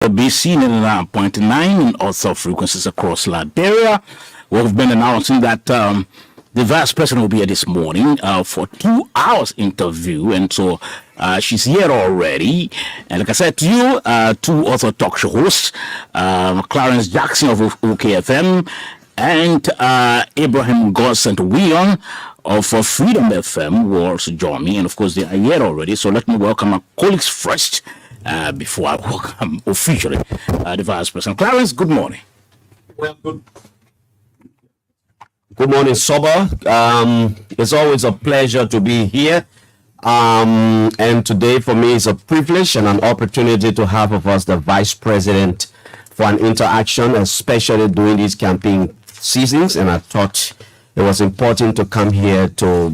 ELBC 99.9 and also frequencies across Liberia. We've been announcing that the Vice President will be here this morning for 2 hours interview, and so she's here already. And like I said to you, two other talk show hosts, Clarence Jackson of OKFM and Abraham Goss and Wion of Freedom FM will also join me, and of course they are here already. So let me welcome my colleagues first. Before I welcome officially the Vice President. Clarence, good morning. Well, good morning, Soba. It's always a pleasure to be here. And today for me is a privilege and an opportunity to have of us the Vice President for an interaction, especially during these campaign seasons. And I thought it was important to come here to,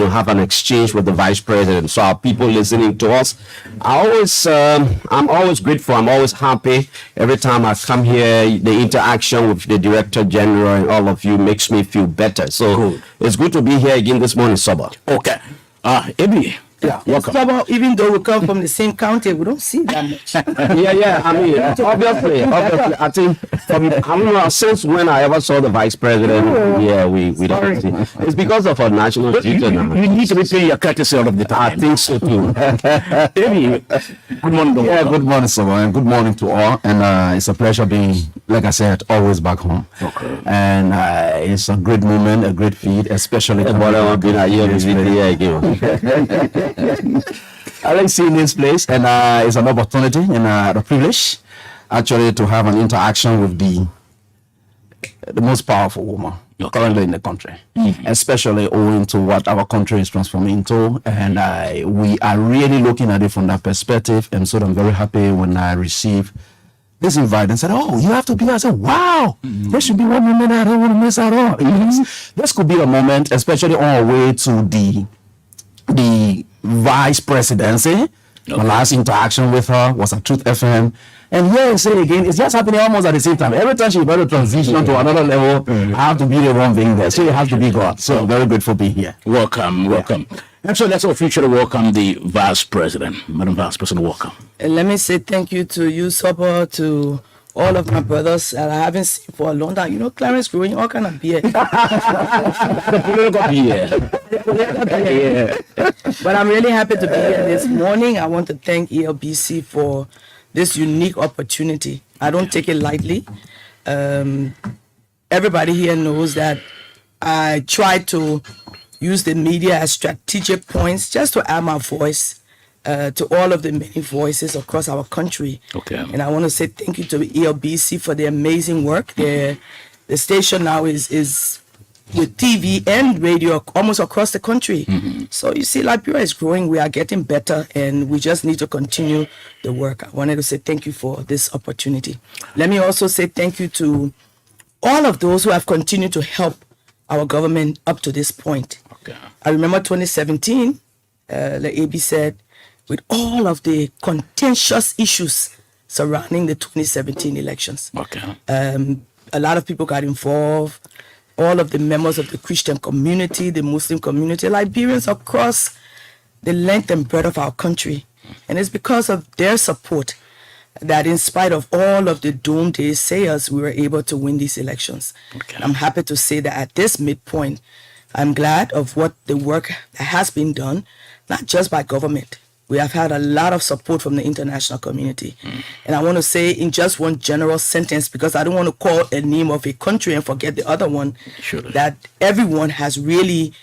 have an exchange with the Vice President. So our people listening to us, I'm always grateful. I'm always happy every time I come here. The interaction with the Director General and all of you makes me feel better. So It's good to be here again this morning, Soba. Okay. Ebi. Yeah, welcome. Soba, even though we come from the same county, we don't see that much. Yeah. I mean, obviously, I think since when I ever saw the Vice President, we don't see. It's because of our national duty. You need to be paying your courtesy all of the time. I think so too. Ebi, good morning. Yeah, good morning, Soba, and good morning to all. And it's a pleasure being, like I said, always back home. Okay. And it's a great moment, a great feat, especially I like seeing this place, and it's an opportunity and a privilege actually to have an interaction with the most powerful woman currently in the country, especially owing to what our country is transforming into. And we are really looking at it from that perspective. And so I'm very happy when I received this invite and said, "Oh, you have to be here." I said, "Wow, there should be one woman I don't want to miss at all." This could be a moment, especially on our way to the vice presidency. My last interaction with her was at Truth FM. And here I say again, it's just happening almost at the same time. Every time she's about to transition to another level, I have to be the one being there. So you have to be God. So I'm very grateful being here. Welcome. And so let's officially welcome the Vice President. Madam Vice President, welcome. And let me say thank you to you, Soba, to all of my brothers that I haven't seen for a long time. Clarence growing all kind of beard. The political beard. But I'm really happy to be here this morning. I want to thank ELBC for this unique opportunity. I don't take it lightly. Everybody here knows that I try to use the media as strategic points just to add my voice to all of the many voices across our country. Okay. And I want to say thank you to ELBC for the amazing work. The station now is with TV and radio almost across the country. So you see, Liberia is growing. We are getting better, and we just need to continue the work. I wanted to say thank you for this opportunity. Let me also say thank you to all of those who have continued to help our government up to this point. Okay. I remember 2017, like AB said, with all of the contentious issues surrounding the 2017 elections. Okay. A lot of people got involved, all of the members of the Christian community, the Muslim community, Liberians across the length and breadth of our country. And it's because of their support that in spite of all of the doomsday sayers, we were able to win these elections. Okay. I'm happy to say that at this midpoint, I'm glad of what the work that has been done, not just by government. We have had a lot of support from the international community. And I want to say in just one general sentence, because I don't want to call a name of a country and forget the other one, that everyone has really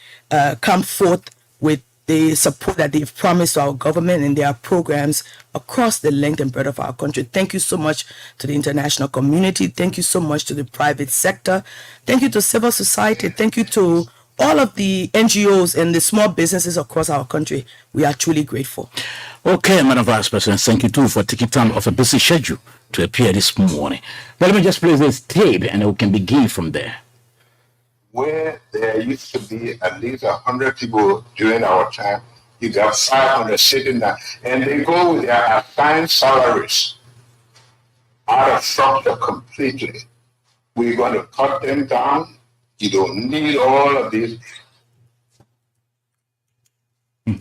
come forth with the support that they've promised to our government and their programs across the length and breadth of our country. Thank you so much to the international community. Thank you so much to the private sector. Thank you to civil society. Thank you to all of the NGOs and the small businesses across our country. We are truly grateful. Okay, Madam Vice President, thank you too for taking time off a busy schedule to appear this morning. Let me just play this tape and we can begin from there. Where there used to be at least 100 people during our time, you got 500 sitting there, and they go with their assigned salaries out of structure completely. We're going to cut them down. You don't need all of this. Yeah,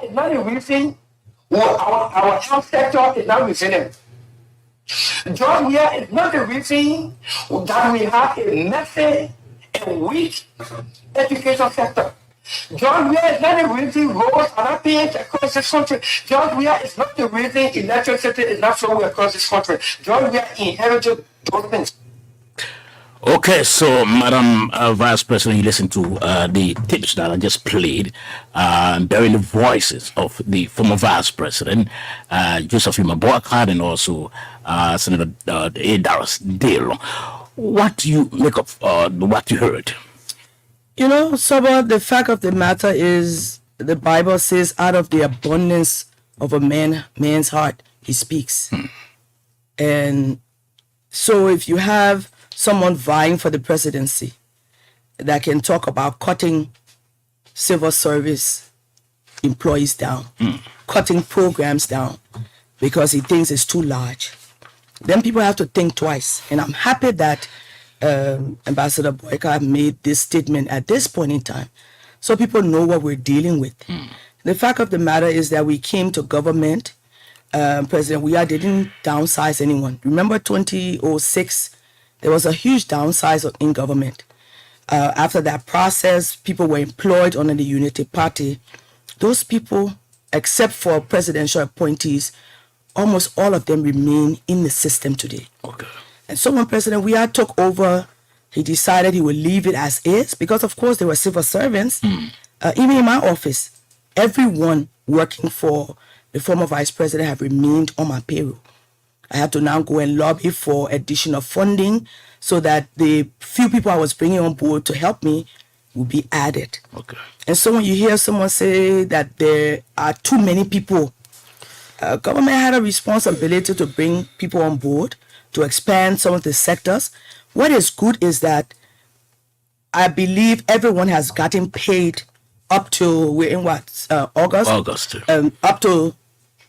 it's not a reason. Well, our health sector is not resilient. Georgia is not the reason that we have a messy and weak education sector. Georgia is not the reason roads are not paved across this country. Georgia is not the reason electricity is not flowing across this country. Georgia inherited those things. Okay, so Madam Vice President, you listen to the tips that I just played, bearing the voices of the former Vice President, Josephine Boycott, and also Senator A. Darius Dale. What do you make of what you heard? You know, Soba, the fact of the matter is the Bible says out of the abundance of a man's heart, he speaks. And so if you have someone vying for the presidency that can talk about cutting civil service employees down, cutting programs down because he thinks it's too large, then people have to think twice. And I'm happy that Ambassador Boyka made this statement at this point in time so people know what we're dealing with. The fact of the matter is that we came to government, President Weah didn't downsize anyone. Remember 2006, there was a huge downsize in government. After that process, people were employed under the Unity Party. Those people, except for presidential appointees, almost all of them remain in the system today. Okay. And so when President Weah took over, he decided he would leave it as is because, of course, there were civil servants. Even in my office, everyone working for the former vice president have remained on my payroll. I had to now go and lobby for additional funding so that the few people I was bringing on board to help me would be added. Okay. And so when you hear someone say that there are too many people, government had a responsibility to bring people on board, to expand some of the sectors. What is good is that I believe everyone has gotten paid up to, we're in what, August? August. Up to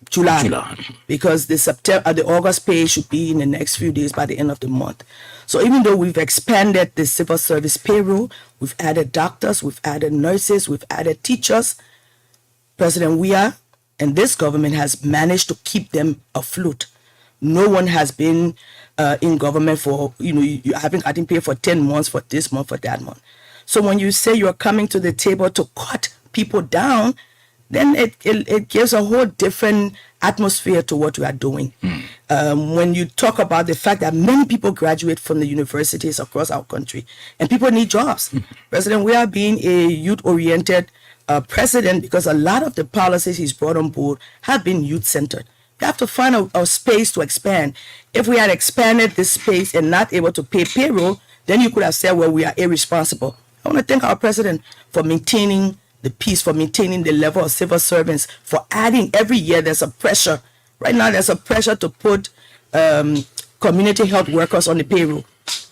July. July. Because the August pay should be in the next few days by the end of the month. So even though we've expanded the civil service payroll, we've added doctors, we've added nurses, we've added teachers, President Weah and this government has managed to keep them afloat. No one has been in government for, you haven't gotten paid for 10 months, for this month, for that month. So when you say you're coming to the table to cut people down, then it gives a whole different atmosphere to what we are doing. When you talk about the fact that many people graduate from the universities across our country and people need jobs. President Weah being a youth-oriented president, because a lot of the policies he's brought on board have been youth-centered. You have to find a space to expand. If we had expanded this space and not able to pay payroll, then you could have said, well, we are irresponsible. I want to thank our president for maintaining the peace, for maintaining the level of civil servants, for adding every year. There's a pressure. Right now, there's a pressure to put community health workers on the payroll.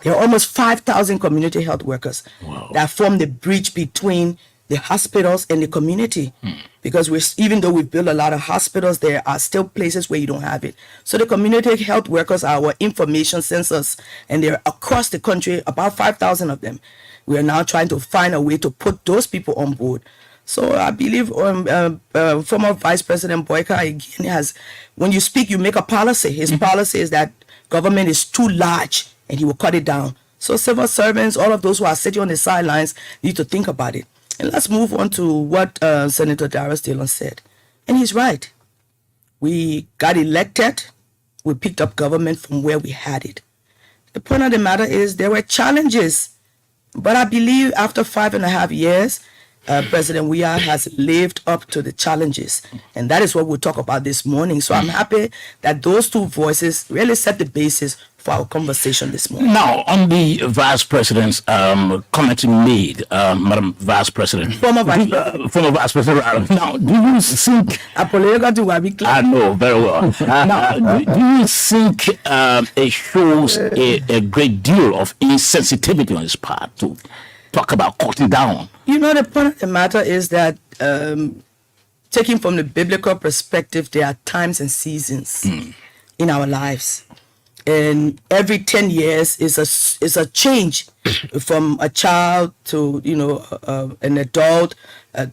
There are almost 5,000 community health workers that form the bridge between the hospitals and the community. Because even though we've built a lot of hospitals, there are still places where you don't have it. So the community health workers are our information sensors, and they're across the country, about 5,000 of them. We are now trying to find a way to put those people on board. So I believe former Vice President Boyka again has, when you speak, you make a policy. His policy is that government is too large and he will cut it down. So civil servants, all of those who are sitting on the sidelines, need to think about it. And let's move on to what Senator Darius Dillon said. And he's right. We got elected. We picked up government from where we had it. The point of the matter is there were challenges. But I believe after 5.5 years, President Weah has lived up to the challenges. And that is what we'll talk about this morning. So I'm happy that those two voices really set the basis for our conversation this morning. Now, on the Vice President's comment he made, Madam Vice President. Former Vice President. Now, do you think... I know, very well. Now, do you think it shows a great deal of insensitivity on his part to talk about cutting down? The point of the matter is that taking from the biblical perspective, there are times and seasons in our lives. And every 10 years is a change from a child to, an adult,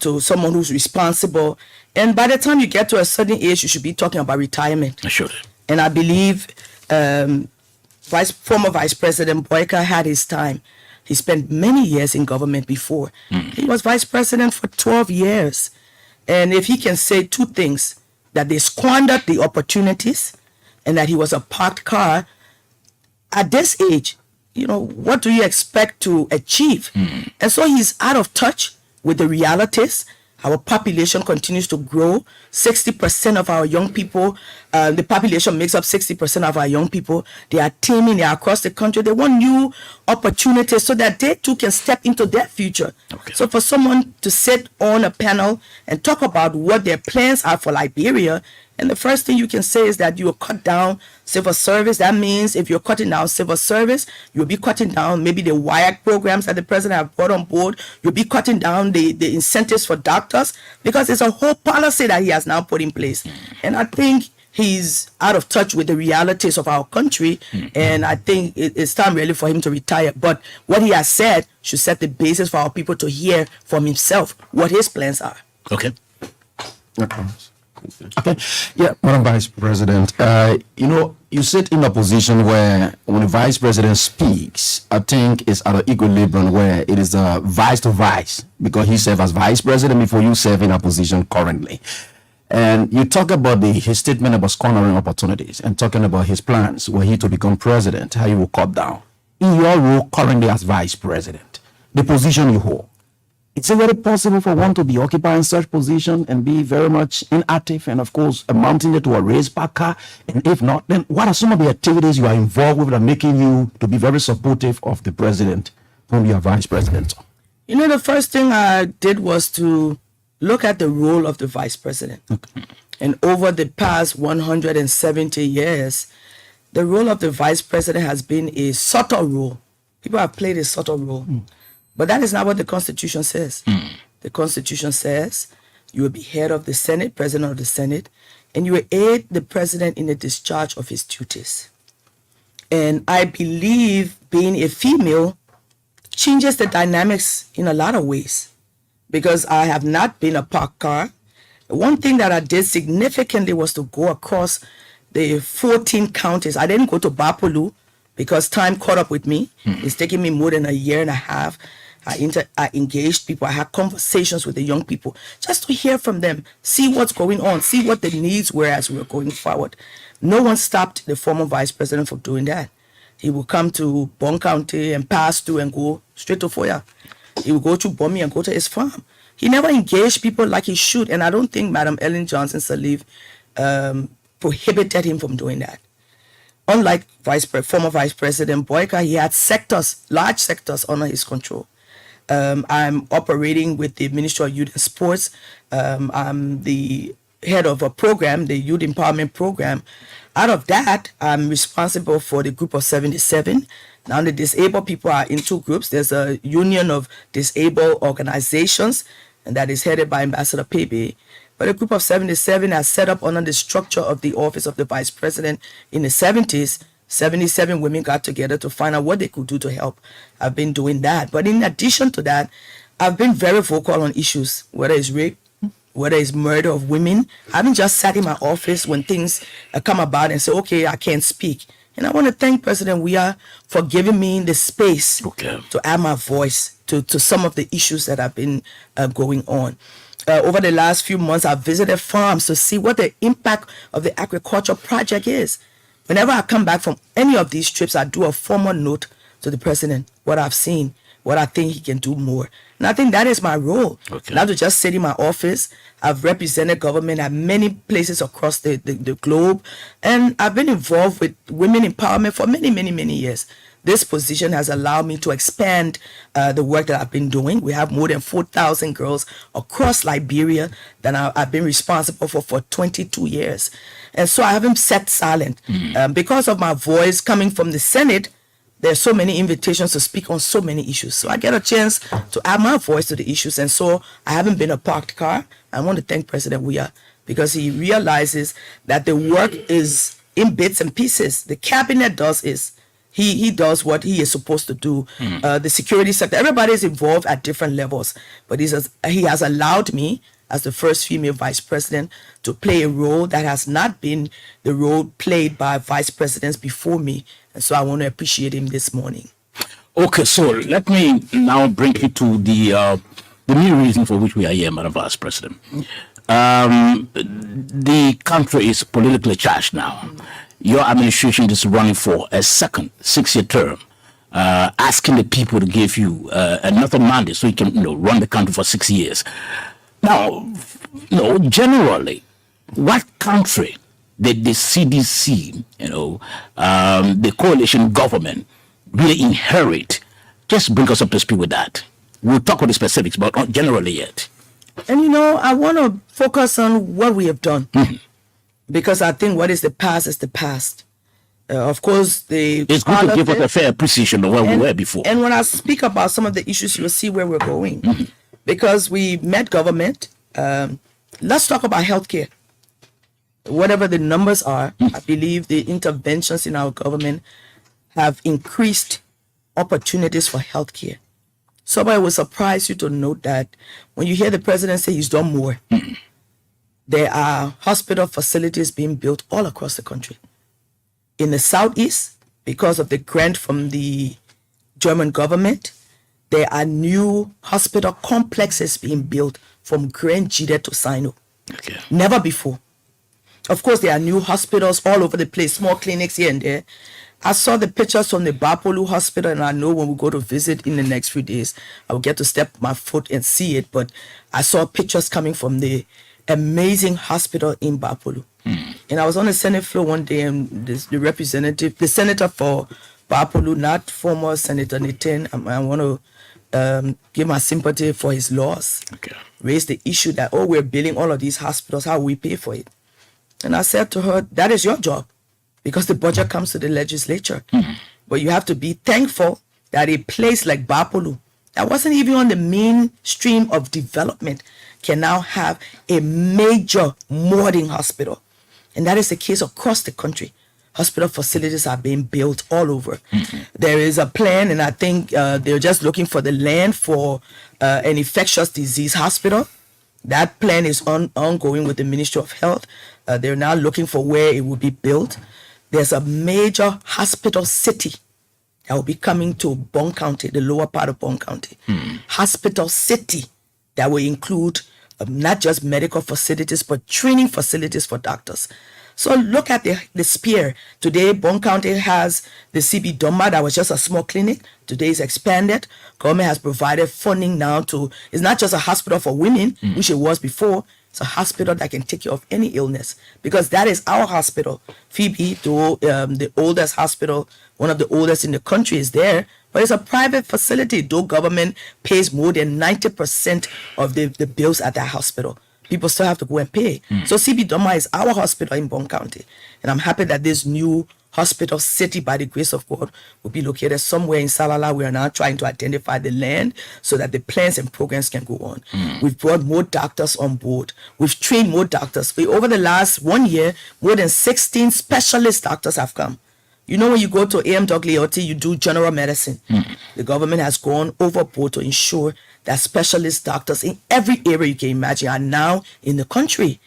to someone who's responsible. And by the time you get to a certain age, you should be talking about retirement. Sure. And I believe Former Vice President Boyka had his time. He spent many years in government before. He was vice president for 12 years. And if he can say two things, that they squandered the opportunities and that he was a parked car, at this age, what do you expect to achieve? And so he's out of touch with the realities. Our population continues to grow. 60% of our young people, the population makes up 60% of our young people. They are teeming, they are across the country. They want new opportunities so that they too can step into their future. Okay. So for someone to sit on a panel and talk about what their plans are for Liberia, and the first thing you can say is that you will cut down civil service. That means if you're cutting down civil service, you'll be cutting down maybe the WIAC programs that the president has brought on board. You'll be cutting down the incentives for doctors, because it's a whole policy that he has now put in place. And I think he's out of touch with the realities of our country. And I think it's time really for him to retire. But what he has said should set the basis for our people to hear from himself what his plans are. Okay. Okay. Yeah, Madam Vice President, you sit in a position where when the Vice President speaks, I think it's at an equilibrium where it is a vice to vice, because he served as Vice President before you serve in a position currently. And you talk about his statement about squandering opportunities and talking about his plans were he to become president, how he will cut down. In your role currently as Vice President, the position you hold, is it very possible for one to be occupying such position and be very much inactive and, of course, amounting it to a race backer? And if not, then what are some of the activities you are involved with that are making you to be very supportive of the president whom you are vice president? The first thing I did was to look at the role of the vice president. Okay. And over the past 170 years, the role of the vice president has been a subtle role. People have played a subtle role. But that is not what the Constitution says. The Constitution says you will be head of the Senate, president of the Senate, and you will aid the president in the discharge of his duties. And I believe being a female changes the dynamics in a lot of ways, because I have not been a parked car. One thing that I did significantly was to go across the 14 counties. I didn't go to Bapolu because time caught up with me. It's taken me more than a year and a half. I engaged people. I had conversations with the young people just to hear from them, see what's going on, see what the needs were as we were going forward. No one stopped the former vice president from doing that. He would come to Bon County and pass through and go straight to Foya. He would go to Bomi and go to his farm. He never engaged people like he should. And I don't think Madam Ellen Johnson Sirleaf prohibited him from doing that. Unlike former Vice President Boyka, he had sectors, large sectors under his control. I'm operating with the Ministry of Youth and Sports. I'm the head of a program, the Youth Empowerment Program. Out of that, I'm responsible for the group of 77. Now the disabled people are in two groups. There's a union of disabled organizations, and that is headed by Ambassador Pebe. But a group of 77 are set up under the structure of the Office of the Vice President in the 70s. 77 women got together to find out what they could do to help. I've been doing that. But in addition to that, I've been very vocal on issues, whether it's rape, whether it's murder of women. I haven't just sat in my office when things come about and say, okay, I can't speak. And I want to thank President Weah for giving me the space to add my voice to some of the issues that have been going on. Over the last few months, I've visited farms to see what the impact of the agriculture project is. Whenever I come back from any of these trips, I do a formal note to the president, what I've seen, what I think he can do more. And I think that is my role. Not to just sit in my office. I've represented government at many places across the globe. And I've been involved with women empowerment for many, many, many years. This position has allowed me to expand the work that I've been doing. We have more than 4,000 girls across Liberia that I've been responsible for 22 years. And so I haven't sat silent. Because of my voice coming from the Senate, there's so many invitations to speak on so many issues. So I get a chance to add my voice to the issues. And so I haven't been a parked car. I want to thank President Weah because he realizes that the work is in bits and pieces. The cabinet does is he does what he is supposed to do. The security sector, everybody is involved at different levels. But he has allowed me, as the first female vice president to play a role that has not been the role played by vice presidents before me. And so I want to appreciate him this morning. Okay, so let me now bring you to the main reason for which we are here, Madam Vice President. The country is politically charged now. Your administration is running for a second 6-year term, asking the people to give you another mandate so you can run the country for 6 years. Now, generally, what country did the CDC, the coalition government, really inherit? Just bring us up to speed with that. We'll talk about the specifics, but not generally yet. And I want to focus on what we have done, because I think what is the past is the past. Of course, it's good to give us a fair appreciation of where we were before. And when I speak about some of the issues, you'll see where we're going. Because we met government. Let's talk about healthcare. Whatever the numbers are, I believe the interventions in our government have increased opportunities for healthcare. Somebody will surprise you to note that when you hear the president say he's done more, there are hospital facilities being built all across the country. In the southeast, because of the grant from the German government, there are new hospital complexes being built from Grand Jide to Sino. Okay. Never before. Of course, there are new hospitals all over the place, small clinics here and there. I saw the pictures from the Bapolu hospital, and I know when we go to visit in the next few days, I will get to step my foot and see it. But I saw pictures coming from the amazing hospital in Bapolu. And I was on the Senate floor one day, and the senator for Bapolu, not former Senator Nitin, I want to give my sympathy for his loss. Okay. Raised the issue that, we're building all of these hospitals, how we pay for it? And I said to her, that is your job, because the budget comes to the legislature. But you have to be thankful that a place like Bapolu, that wasn't even on the mainstream of development, can now have a major modern hospital. And that is the case across the country. Hospital facilities are being built all over. There is a plan, and I think they're just looking for the land for an infectious disease hospital. That plan is ongoing with the Ministry of Health. They're now looking for where it will be built. There's a major hospital city that will be coming to Bong County, the lower part of Bong County. Hospital city that will include not just medical facilities, but training facilities for doctors. So look at the spear. Today, Bong County has the CB Doma that was just a small clinic. Today is expanded. Government has provided funding now to, it's not just a hospital for women, which it was before. It's a hospital that can take care of any illness, because that is our hospital. Phoebe, though the oldest hospital, one of the oldest in the country, is there, but it's a private facility, though government pays more than 90% of the bills at that hospital. People still have to go and pay. So CB Doma is our hospital in Bong County. And I'm happy that this new hospital city, by the grace of God, will be located somewhere in Salala. We are now trying to identify the land so that the plans and programs can go on. We've brought more doctors on board. We've trained more doctors. Over the last 1 year, more than 16 specialist doctors have come. You know, when you go to AMWOT, you do general medicine. The government has gone overboard to ensure that specialist doctors in every area you can imagine are now in the country.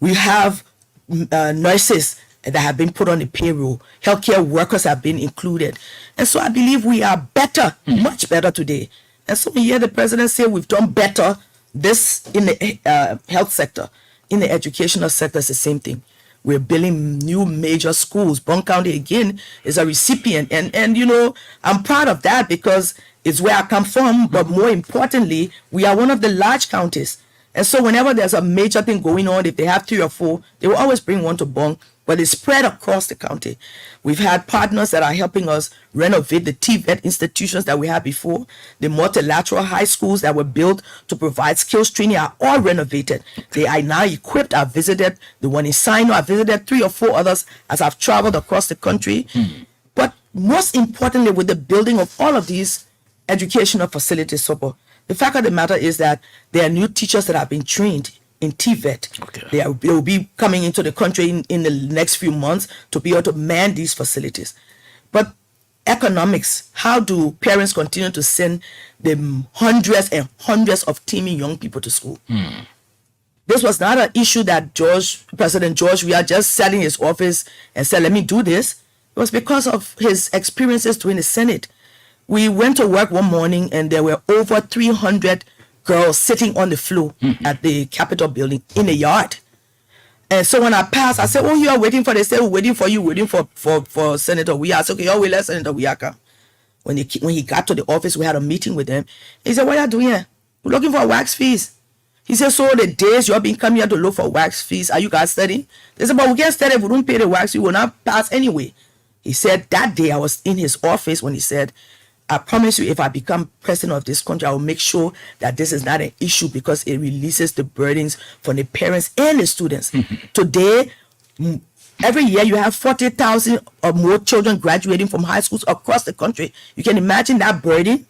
We have nurses that have been put on the payroll. Healthcare workers have been included. And so I believe we are better, much better today. And so we hear the president say we've done better. This in the health sector, in the educational sector, is the same thing. We're building new major schools. Bong County, again, is a recipient. And you know, I'm proud of that because it's where I come from. But more importantly, we are one of the large counties. And so whenever there's a major thing going on, if they have 3 or 4, they will always bring one to Bong. But it's spread across the county. We've had partners that are helping us renovate the TVET institutions that we had before. The multilateral high schools that were built to provide skills training are all renovated. They are now equipped. I've visited the one in Sino. I've visited 3 or 4 others as I've traveled across the country. But most importantly, with the building of all of these educational facilities, the fact of the matter is that there are new teachers that have been trained in TVET. Okay. They will be coming into the country in the next few months to be able to man these facilities. But economics, how do parents continue to send the hundreds and hundreds of teeming young people to school? This was not an issue that President George Weah just sat in his office and said, let me do this. It was because of his experiences during the Senate. We went to work one morning and there were over 300 girls sitting on the floor at the Capitol building in the yard. And so when I passed, I said, oh, you are waiting for this. They were waiting for you, waiting for Senator Weah. I said, okay, y'all wait, let Senator Weah come. When he got to the office, we had a meeting with him. He said, what are you doing here? We're looking for wax fees. He said, so the days you have been coming here to look for wax fees, are you guys studying? They said, but we can't study if we don't pay the wax fee, we will not pass anyway. He said that day I was in his office when he said, I promise you, if I become president of this country, I will make sure that this is not an issue because it releases the burdens from the parents and the students. Today, every year you have 40,000 or more children graduating from high schools across the country. You can imagine that burden.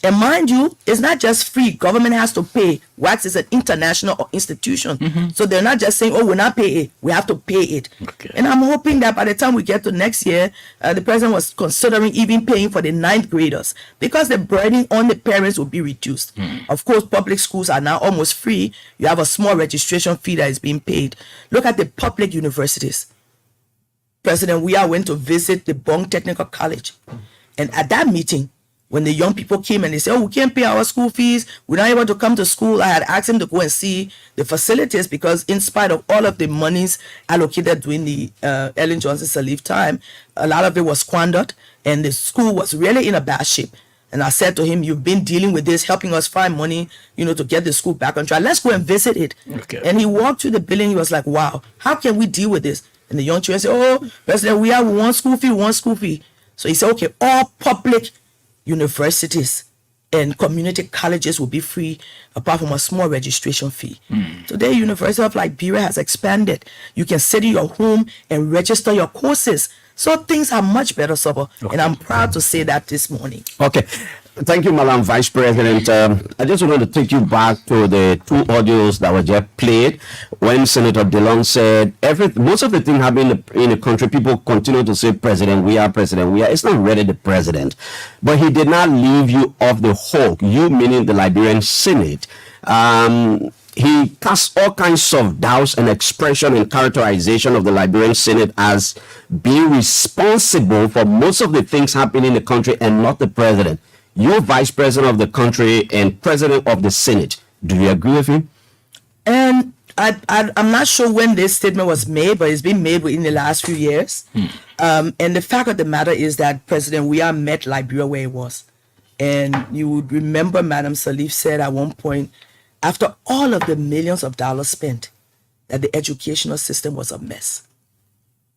And mind you, it's not just free. Government has to pay. WACS is an international institution. So they're not just saying, oh, we're not paying it. We have to pay it. Okay. And I'm hoping that by the time we get to next year, the president was considering even paying for the 9th graders because the burden on the parents will be reduced. Of course, public schools are now almost free. You have a small registration fee that is being paid. Look at the public universities. President Weah went to visit the Bong Technical College. And at that meeting, when the young people came and they said, oh, we can't pay our school fees, we're not able to come to school, I had asked him to go and see the facilities because in spite of all of the monies allocated during the Ellen Johnson Sirleaf time, a lot of it was squandered and the school was really in a bad shape. And I said to him, you've been dealing with this, helping us find money, to get the school back on track. Let's go and visit it. Okay. And he walked through the building. He was like, wow, how can we deal with this? And the young children said, oh, President, we have one school fee. So he said, okay, all public universities and community colleges will be free apart from a small registration fee. Today, University of Liberia has expanded. You can sit in your home and register your courses. So things are much better, Sobo. Okay. And I'm proud to say that this morning. Okay. Thank you, Madam Vice President. I just wanted to take you back to the 2 audios that were just played when Senator DeLong said most of the things happening in the country, people continue to say President Weah. It's not really the president. But he did not leave you off the hook, you meaning the Liberian Senate. He cast all kinds of doubts and expression and characterization of the Liberian Senate as being responsible for most of the things happening in the country and not the president. You're vice president of the country and president of the Senate. Do you agree with him? And I'm not sure when this statement was made, but it's been made within the last few years. And the fact of the matter is that President Weah met Liberia where it was. And you would remember Madam Sirleaf said at one point, after all of the millions of dollars spent, that the educational system was a mess.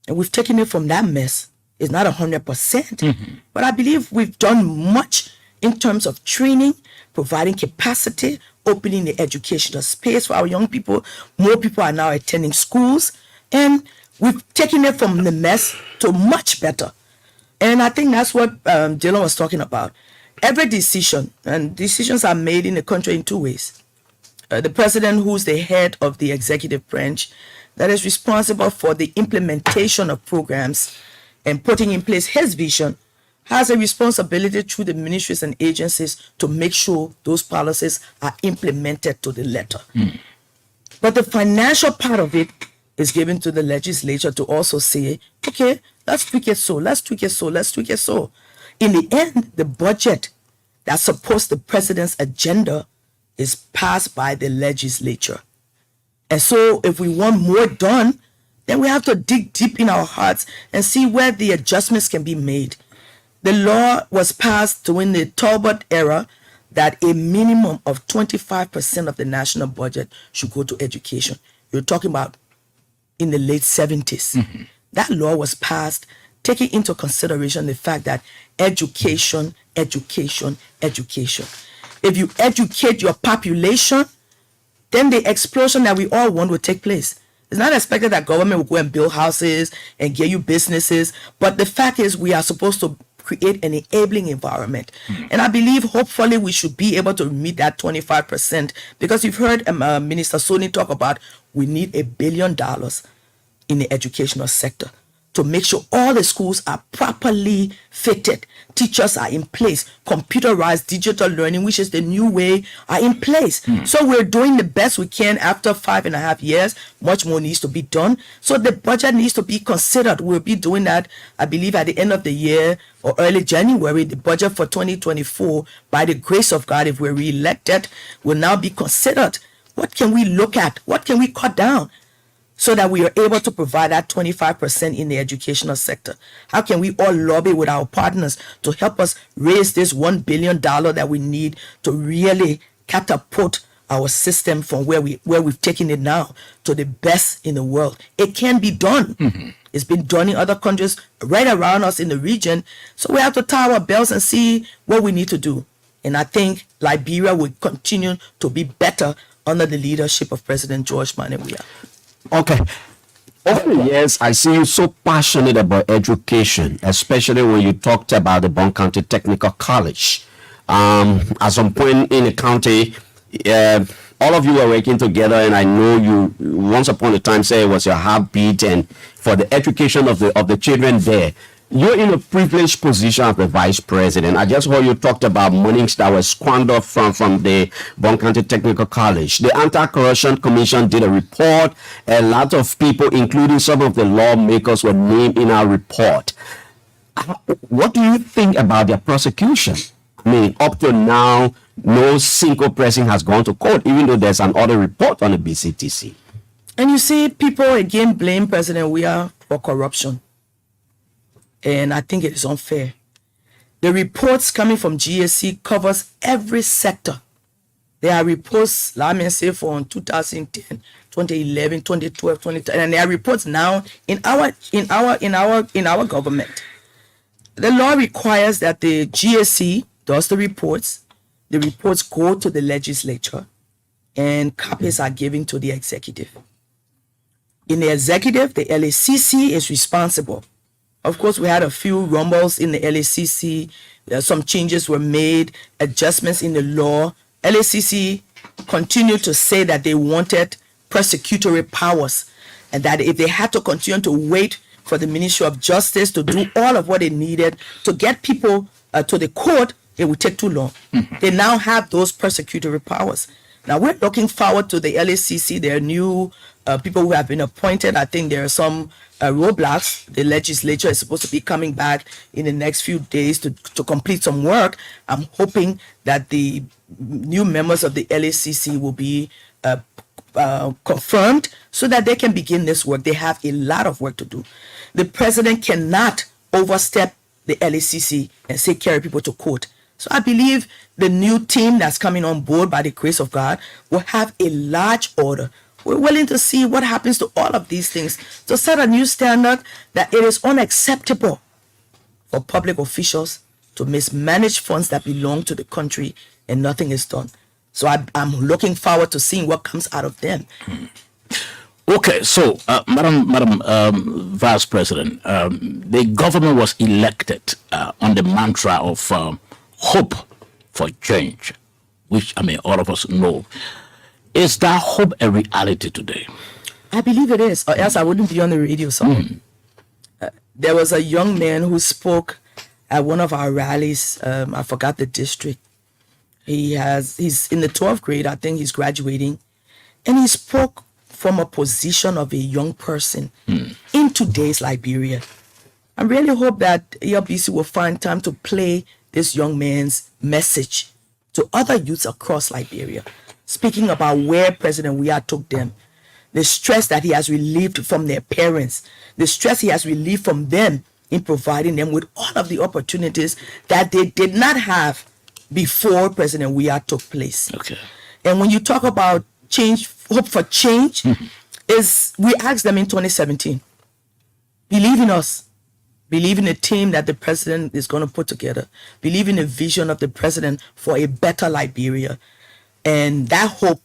And we've taken it from that mess. It's not 100%, but I believe we've done much in terms of training, providing capacity, opening the educational space for our young people. More people are now attending schools, and we've taken it from the mess to much better. And I think that's what Dylan was talking about. Every decision, and decisions are made in the country in 2 ways. The president, who's the head of the executive branch, that is responsible for the implementation of programs and putting in place his vision, has a responsibility through the ministries and agencies to make sure those policies are implemented to the letter. But the financial part of it is given to the legislature to also say, okay, let's tweak it so. In the end, the budget that supports the president's agenda is passed by the legislature. And so if we want more done, then we have to dig deep in our hearts and see where the adjustments can be made. The law was passed during the Talbot era that a minimum of 25% of the national budget should go to education. You're talking about in the late 70s. That law was passed taking into consideration the fact that education. If you educate your population, then the explosion that we all want will take place. It's not expected that government will go and build houses and give you businesses, but the fact is we are supposed to create an enabling environment. And I believe hopefully we should be able to meet that 25%, because you've heard Minister Soni talk about we need $1 billion in the educational sector. to make sure all the schools are properly fitted. Teachers are in place. Computerized digital learning, which is the new way, are in place. So we're doing the best we can after 5.5 years. Much more needs to be done. So the budget needs to be considered. We'll be doing that, I believe, at the end of the year or early January. The budget for 2024, by the grace of God, if we're re-elected, will now be considered. What can we look at? What can we cut down? So that we are able to provide that 25% in the educational sector. How can we all lobby with our partners to help us raise this $1 billion that we need to really catapult our system from where we've taken it now to the best in the world? It can be done. It's been done in other countries right around us in the region. So we have to tie our belts and see what we need to do. And I think Liberia will continue to be better under the leadership of President George Manneh Weah. Okay. Over the years, I see you so passionate about education, especially when you talked about the Bond County Technical College. At some point in the county, all of you were working together, and I know you once upon a time said it was your heartbeat and for the education of the children there. You're in a privileged position as the vice president. I just heard you talked about monies that were squandered from the Bond County Technical College. The Anti-Corruption Commission did a report. A lot of people, including some of the lawmakers, were named in our report. What do you think about their prosecution? I mean, up to now, no single person has gone to court, even though there's an audit report on the BCTC. And you see, people again blame President Weah for corruption. And I think it is unfair. The reports coming from GSC covers every sector. There are reports, let me say, from 2010, 2011, 2012, 2013, and there are reports now in our government. The law requires that the GSC does the reports go to the legislature, and copies are given to the executive. In the executive, the LACC is responsible. Of course, we had a few rumbles in the LACC. Some changes were made, adjustments in the law. LACC continued to say that they wanted prosecutory powers, and that if they had to continue to wait for the Ministry of Justice to do all of what it needed to get people to the court, it would take too long. They now have those prosecutory powers. Now, we're looking forward to the LACC. There are new people who have been appointed. I think there are some roadblocks. The legislature is supposed to be coming back in the next few days to complete some work. I'm hoping that the new members of the LACC will be confirmed so that they can begin this work. They have a lot of work to do. The president cannot overstep the LACC and say carry people to court. So I believe the new team that's coming on board by the grace of God will have a large order. We're willing to see what happens to all of these things to set a new standard that it is unacceptable for public officials to mismanage funds that belong to the country and nothing is done. So I'm looking forward to seeing what comes out of them. Okay, so Madam Vice President, the government was elected on the mantra of hope for change, which I mean all of us know. Is that hope a reality today? I believe it is, or else I wouldn't be on the radio song. There was a young man who spoke at one of our rallies. I forgot the district. He's in the 12th grade. I think he's graduating, and he spoke from a position of a young person in today's Liberia. I really hope that ELBC will find time to play this young man's message to other youths across Liberia, speaking about where President Weah took them, the stress that he has relieved from their parents, the stress he has relieved from them in providing them with all of the opportunities that they did not have before President Weah took place. Okay. And when you talk about change, hope for change, we asked them in 2017, believe in us. Believe in the team that the president is going to put together. Believe in the vision of the president for a better Liberia. And that hope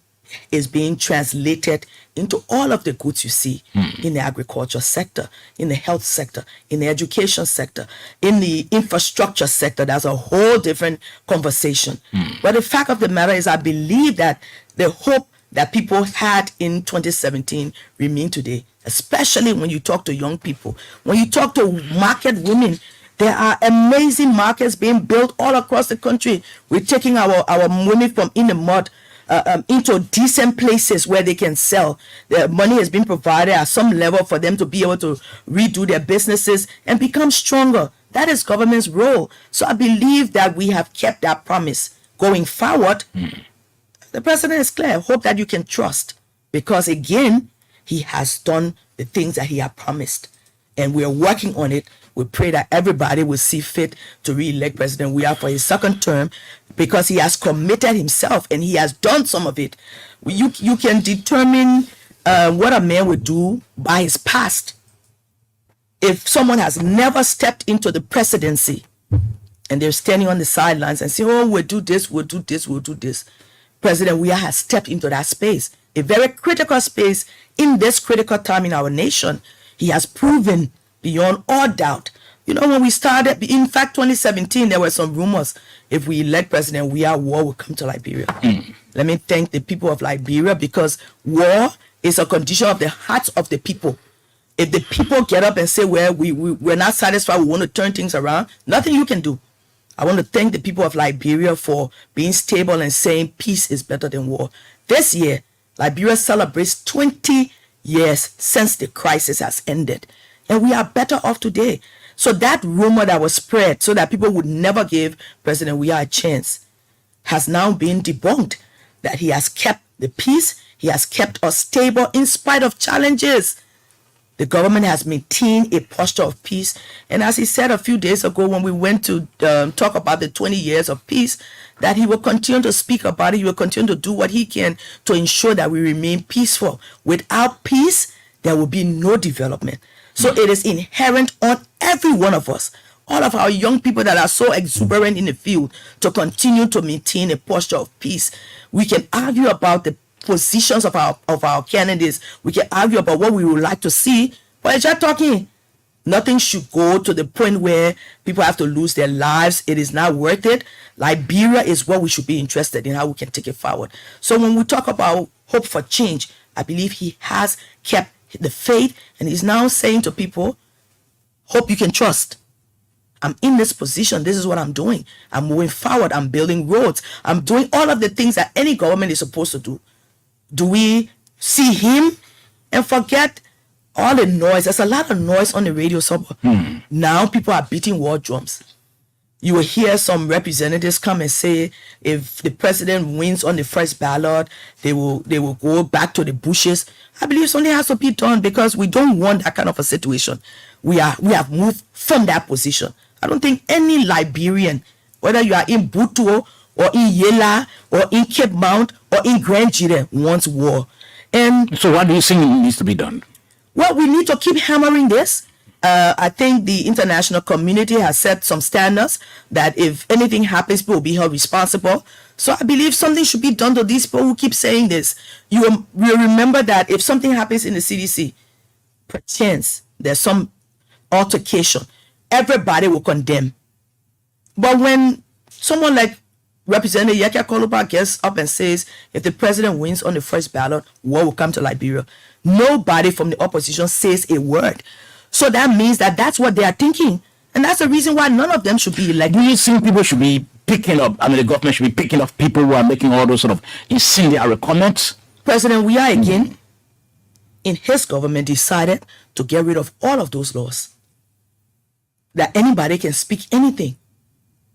is being translated into all of the goods you see in the agriculture sector, in the health sector, in the education sector, in the infrastructure sector. That's a whole different conversation. But the fact of the matter is, I believe that the hope that people had in 2017 remain today. especially when you talk to young people. When you talk to market women, there are amazing markets being built all across the country. We're taking our women from in the mud into decent places where they can sell. The money has been provided at some level for them to be able to redo their businesses and become stronger. That is government's role. So I believe that we have kept that promise going forward. The president is clear. I hope that you can trust, because again, he has done the things that he had promised, and we are working on it. We pray that everybody will see fit to re-elect President Weah for his second term, because he has committed himself and he has done some of it. You can determine what a man would do by his past. If someone has never stepped into the presidency and they're standing on the sidelines and saying, oh, we'll do this, we'll do this, we'll do this. President Weah has stepped into that space, a very critical space in this critical time in our nation. He has proven beyond all doubt. You know, when we started, in fact, 2017, there were some rumors if we elect President Weah, war will come to Liberia. Let me thank the people of Liberia, because war is a condition of the hearts of the people. If the people get up and say, well, we're not satisfied, we want to turn things around, nothing you can do. I want to thank the people of Liberia for being stable and saying peace is better than war. This year, Liberia celebrates 20 years since the crisis has ended. And we are better off today. So that rumor that was spread so that people would never give President Weah a chance has now been debunked. That he has kept the peace, he has kept us stable in spite of challenges. The government has maintained a posture of peace. And as he said a few days ago when we went to talk about the 20 years of peace, that he will continue to speak about it. He will continue to do what he can to ensure that we remain peaceful. Without peace, there will be no development. So it is inherent on every one of us, all of our young people that are so exuberant in the field, to continue to maintain a posture of peace. We can argue about the positions of our candidates. We can argue about what we would like to see, but as you're talking, nothing should go to the point where people have to lose their lives. It is not worth it. Liberia is what we should be interested in, how we can take it forward. So when we talk about hope for change, I believe he has kept the faith, and he's now saying to people, hope you can trust. I'm in this position. This is what I'm doing. I'm moving forward. I'm building roads. I'm doing all of the things that any government is supposed to do. Do we see him and forget all the noise? There's a lot of noise on the radio. So now people are beating war drums. You will hear some representatives come and say, if the president wins on the first ballot, they will go back to the bushes. I believe something has to be done, because we don't want that kind of a situation. We have moved from that position. I don't think any Liberian, whether you are in Butuo or in Yela or in Cape Mount or in Grand Jide, wants war. And so what do you think needs to be done? Well, we need to keep hammering this. I think the international community has set some standards that if anything happens, people will be held responsible. So I believe something should be done to these people who keep saying this. You will remember that if something happens in the CDC, perchance there's some altercation, everybody will condemn. But when someone like Representative Yakia Koluba gets up and says, if the president wins on the first ballot, war will come to Liberia, nobody from the opposition says a word. So that means that that's what they are thinking. And that's the reason why none of them should be elected. Do you think people should be picking up, the government should be picking up people who are making all those sort of incendiary comments? President Weah, again, in his government, decided to get rid of all of those laws. That anybody can speak anything.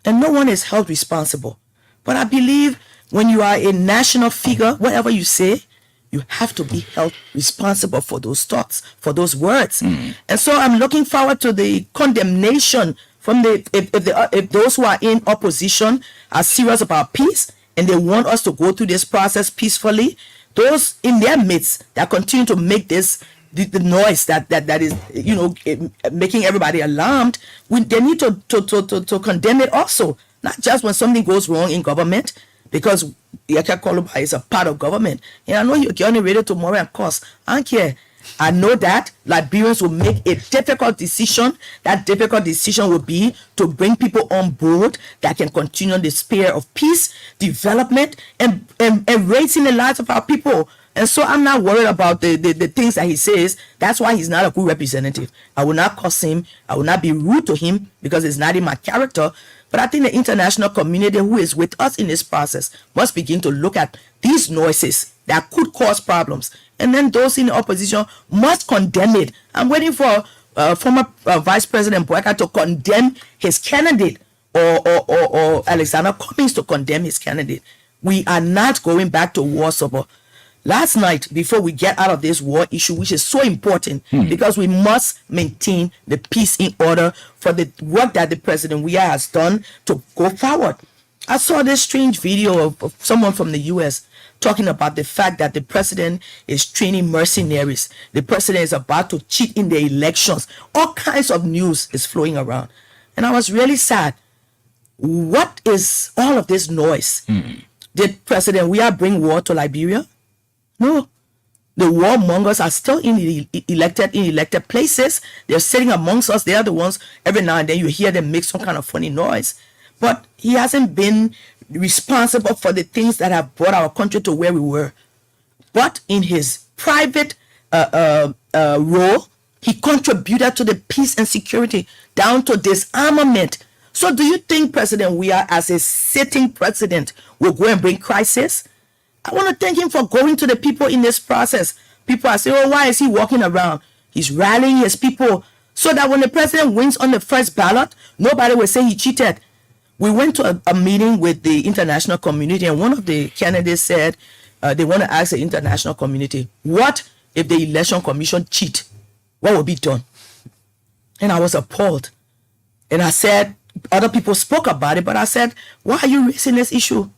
And no one is held responsible. But I believe when you are a national figure, whatever you say, you have to be held responsible for those thoughts, for those words. And so I'm looking forward to the condemnation from if those who are in opposition are serious about peace and they want us to go through this process peacefully. Those in their midst that continue to make this the noise that is making everybody alarmed, they need to condemn it also. Not just when something goes wrong in government, because Yaka Koluba is a part of government. And I know you're getting ready tomorrow, of course. I don't care. I know that Liberians will make a difficult decision. That difficult decision will be to bring people on board that can continue the sphere of peace, development, and raising the lives of our people. And so I'm not worried about the things that he says. That's why he's not a good representative. I will not curse him. I will not be rude to him because it's not in my character. But I think the international community who is with us in this process must begin to look at these noises that could cause problems. And then those in the opposition must condemn it. I'm waiting for former Vice President Boyka to condemn his candidate or Alexander Cummings to condemn his candidate. We are not going back to war, Sobo. Last night, before we get out of this war issue, which is so important, because we must maintain the peace in order for the work that the President Weah has done to go forward. I saw this strange video of someone from the U.S. talking about the fact that the president is training mercenaries. The president is about to cheat in the elections. All kinds of news is flowing around. And I was really sad. What is all of this noise? Did President Weah bring war to Liberia? No. The warmongers are still in the elected places. They're sitting amongst us. They are the ones, every now and then you hear them make some kind of funny noise. But he hasn't been responsible for the things that have brought our country to where we were. But in his private role, he contributed to the peace and security, down to disarmament. So do you think President Weah, as a sitting president, will go and bring crisis? I want to thank him for going to the people in this process. People are saying, oh, why is he walking around? He's rallying his people so that when the president wins on the first ballot, nobody will say he cheated. We went to a meeting with the international community, and one of the candidates said they want to ask the international community, what if the election commission cheat? What will be done? And I was appalled. And I said, other people spoke about it, but I said, why are you raising this issue?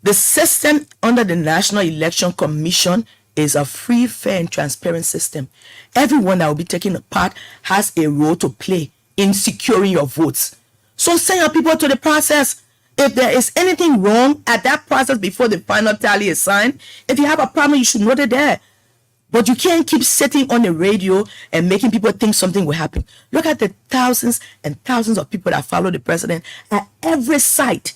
The system under the National Election Commission is a free, fair, and transparent system. Everyone that will be taking part has a role to play in securing your votes. So send your people to the process. If there is anything wrong at that process before the final tally is signed, if you have a problem, you should note it there. But you can't keep sitting on the radio and making people think something will happen. Look at the thousands and thousands of people that follow the president at every site.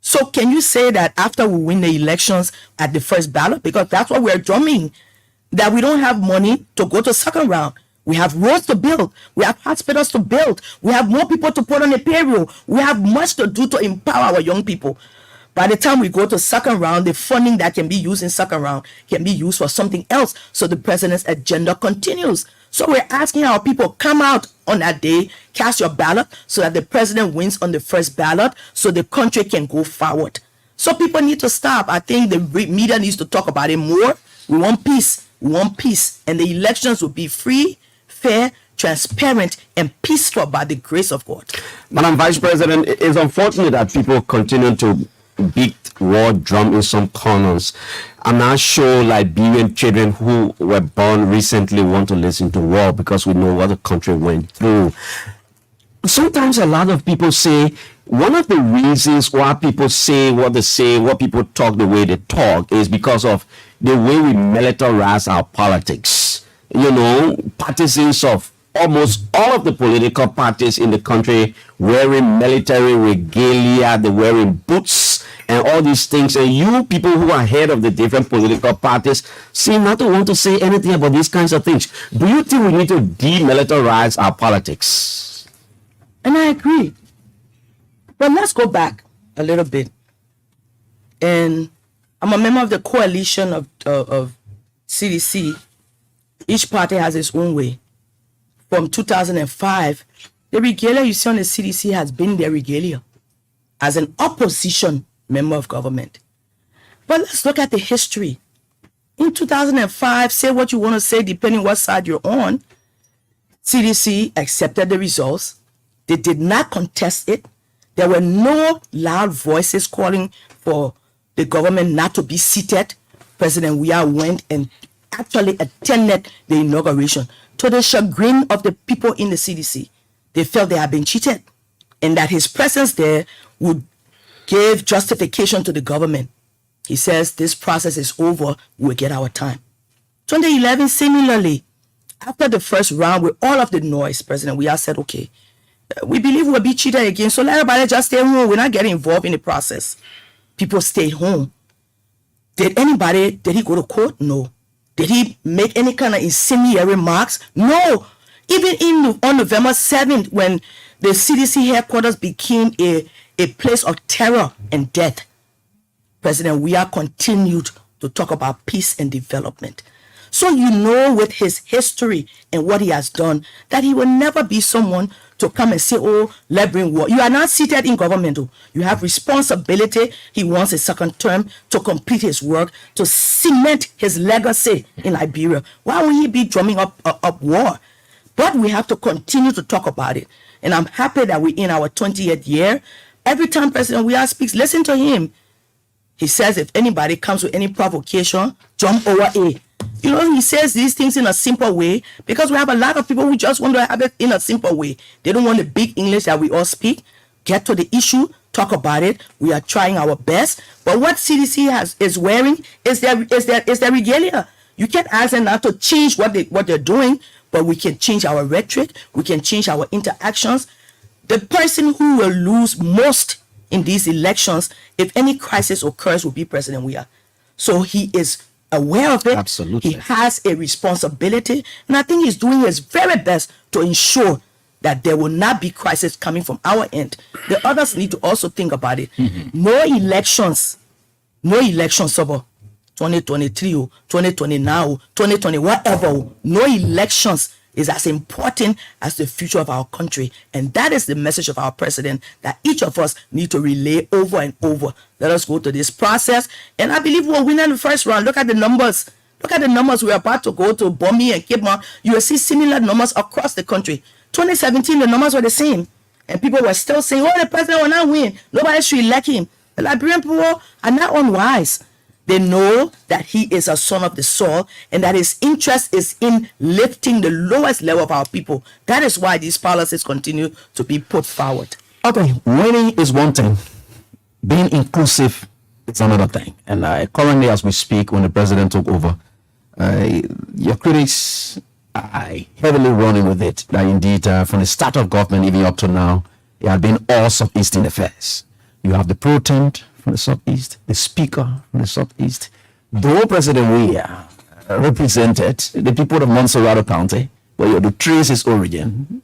So can you say that after we win the elections at the first ballot, because that's what we're drumming, that we don't have money to go to second round? We have roads to build. We have hospitals to build. We have more people to put on the payroll. We have much to do to empower our young people. By the time we go to second round, the funding that can be used in second round can be used for something else. So the president's agenda continues. So we're asking our people, come out on that day, cast your ballot so that the president wins on the first ballot so the country can go forward. So people need to stop. I think the media needs to talk about it more. We want peace. We want peace. And the elections will be free, fair, transparent, and peaceful by the grace of God. Madam Vice President, it's unfortunate that people continue to beat war drum in some corners. I'm not sure Liberian children who were born recently want to listen to war because we know what the country went through. Sometimes a lot of people say one of the reasons why people say what they say, what people talk the way they talk, is because of the way we militarize our politics. You know, partisans of almost all of the political parties in the country wearing military regalia, they're wearing boots and all these things, and you people who are head of the different political parties seem not to want to say anything about these kinds of things. Do you think we need to demilitarize our politics? And I agree. But let's go back a little bit. And I'm a member of the coalition of CDC. Each party has its own way. From 2005, the regalia you see on the CDC has been their regalia as an opposition member of government. But let's look at the history. In 2005, say what you want to say, depending what side you're on, CDC accepted the results. They did not contest it. There were no loud voices calling for the government not to be seated. President Weah went and actually attended the inauguration. To the chagrin of the people in the CDC, they felt they had been cheated and that his presence there would give justification to the government. He says this process is over, we'll get our time. 2011, similarly, after the first round with all of the noise, President Weah said, okay, we believe we'll be cheated again, so let everybody just stay home. We're not getting involved in the process. People stayed home. Did he go to court? No. Did he make any kind of incendiary remarks? No. Even on November 7th, when the CDC headquarters became a place of terror and death, President Weah continued to talk about peace and development. So you know, with his history and what he has done, that he will never be someone to come and say, oh, let's bring war. You are not seated in government. You have responsibility. He wants a second term to complete his work, to cement his legacy in Liberia. Why would he be drumming up war? But we have to continue to talk about it. And I'm happy that we're in our 20th year. Every time President Weah speaks, listen to him. He says if anybody comes with any provocation, jump over it. You know, he says these things in a simple way because we have a lot of people who just want to have it in a simple way. They don't want the big English that we all speak. Get to the issue, talk about it. We are trying our best. But what CDC is wearing is their regalia. You can't ask them not to change what they're doing, but we can change our rhetoric. We can change our interactions. The person who will lose most in these elections, if any crisis occurs, will be President Weah. So he is aware of it. Absolutely. He has a responsibility, and I think he's doing his very best to ensure that there will not be crisis coming from our end. The others need to also think about it. No elections, Sobo. 2023, 2020 now, 2020, whatever. No elections is as important as the future of our country. And that is the message of our president that each of us need to relay over and over. Let us go to this process. And I believe we'll win in the first round. Look at the numbers. Look at the numbers. We're about to go to Bomi and Cape Mount. You will see similar numbers across the country. 2017, the numbers were the same. And people were still saying, oh, the president will not win. Nobody should elect him. The Liberian people are not unwise. They know that he is a son of the soil and that his interest is in lifting the lowest level of our people. That is why these policies continue to be put forward. Okay, winning is one thing. Being inclusive is another thing. And currently, as we speak, when the president took over, your critics are heavily running with it. That indeed, from the start of government, even up to now, it had been all Southeastern affairs. You have the pro-temp from the Southeast, the speaker from the Southeast. Though President Weah represented the people of Montserrat County, where you have to trace his origin,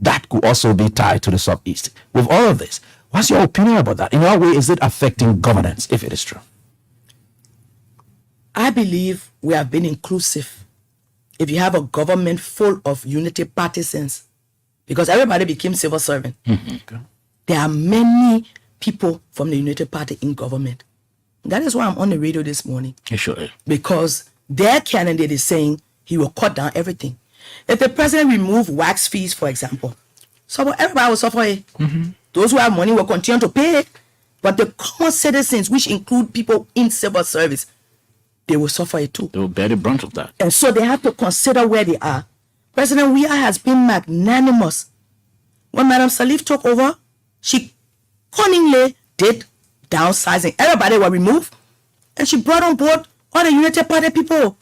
that could also be tied to the Southeast. With all of this, what's your opinion about that? In what way is it affecting governance, if it is true? I believe we have been inclusive. If you have a government full of unity partisans, because everybody became civil servant, Okay. there are many people from the United Party in government. That is why I'm on the radio this morning. Sure. Because their candidate is saying he will cut down everything. If the president remove wax fees, for example, so everybody will suffer it. Those who have money will continue to pay it. But the common citizens, which include people in civil service, they will suffer it too. They will bear the brunt of that. And so they have to consider where they are. President Weah has been magnanimous. When Madam Salif took over, she cunningly did downsizing. Everybody were removed, and she brought on board all the United Party people.